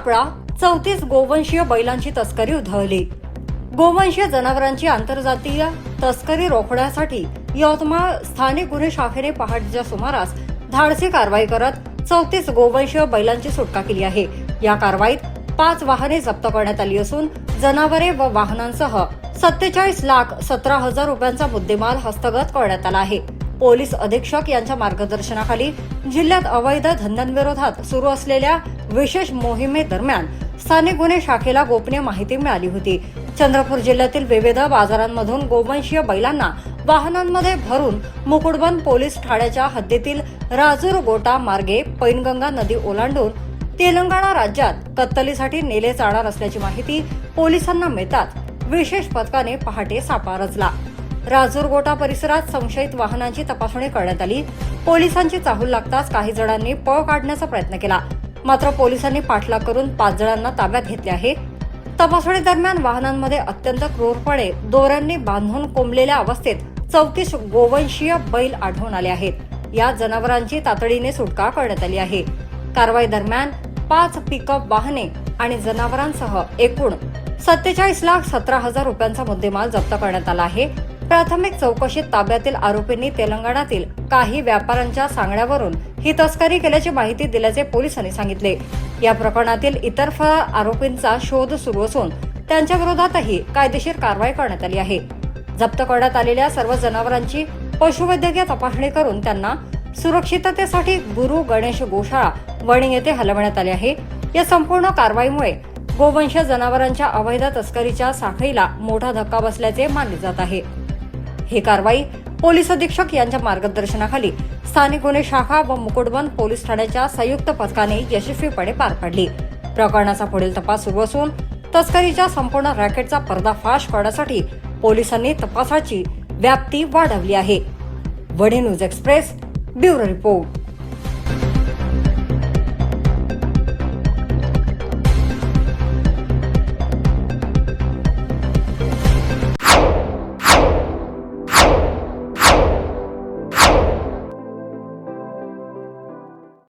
सापळा, 34 गोवंशीय बैलांची तस्करी उधळली। गोवंशीय जनावरांची आंतरजातीय तस्करी रोखण्यासाठी यवतमाळ स्थानिक गुन्हे शाखेने पहाटेच्या सुमारास धाडसी कारवाई करत 34 गोवंशीय बैलांची सुटका केली आहे। या कारवाईत 5 वाहने जप्त करण्यात आली असून जनावरे व वाहनांसह 47,17,000 रुपयांचा मुद्देमाल हस्तगत करण्यात आला आहे। पोलीस अधीक्षक यांच्या मार्गदर्शनाखाली जिल्ह्यात अवैध धंद्यांविरोधात सुरू असलेल्या विशेष मोहिमेदरम्यान स्थानिक गुन्हे शाखेला गोपनीय माहिती मिळाली होती। चंद्रपूर जिल्ह्यातील विविध बाजारांमधून गोवंशीय बैलांना वाहनांमध्ये भरून मुकुटबंद पोलीस ठाण्याच्या हद्दीतील राजूर गोटा मार्गे पैनगंगा नदी ओलांडून तेलंगणा राज्यात कत्तलीसाठी नेले जाणार असल्याची माहिती पोलिसांना मिळताच विशेष पथकाने पहाटे सापळा रचला। राजूर गोटा परिसरात संशयित वाहनांची तपासणी करण्यात आली। पोलिसांची चाहूल लागताच काही जणांनी पळ काढण्याचा प्रयत्न केला, मात्र पोलिसांनी पाठलाग करून 5 जणांना ताब्यात घेतले आहे। तपासणी दरम्यान वाहनांमध्ये अत्यंत क्रूरपणे दोऱ्यांनी बांधून कोंबलेल्या अवस्थेत 34 गोवंशीय बैल आढळून आले आहेत। या जनावरांची तातडीने सुटका करण्यात आली आहे। कारवाई दरम्यान 5 पिकअप वाहने आणि जनावरांसह एकूण 47,17,000 रुपयांचा मुद्देमाल जप्त करण्यात आला आहे। प्राथमिक चौकशीत ताब्यातील आरोपींनी तेलंगणातील काही व्यापाऱ्यांच्या सांगण्यावरून ही तस्करी केल्याची माहिती दिल्याचे पोलिसांनी सांगितले। या प्रकरणातील इतर फरार आरोपींचा शोध सुरू असून त्यांच्या विरोधातही कायदेशीर कारवाई करण्यात आली आहे। जप्त करण्यात आलेल्या सर्व जनावरांची पशुवैद्यकीय तपासणी करून त्यांना सुरक्षिततेसाठी गुरु गणेश गोशाळा वणी येथे हलवण्यात आले आहे। या संपूर्ण कारवाईमुळे गोवंशीय जनावरांच्या अवैध तस्करीच्या साखळीला मोठा धक्का बसल्याचे मानले जात आहे। ही कारवाई पोलीस अधीक्षक यांच्या मार्गदर्शनाखाली स्थानिक गुन्हे शाखा व मुकुटबंद पोलीस ठाण्याच्या संयुक्त पथकाने यशस्वीपणे पार पाडली। प्रकरणाचा पुढील तपास सुरू असून तस्करीच्या संपूर्ण रॅकेटचा पर्दाफाश करण्यासाठी पोलिसांनी तपासाची व्याप्ती वाढवली आहे। Wani news express bureau report.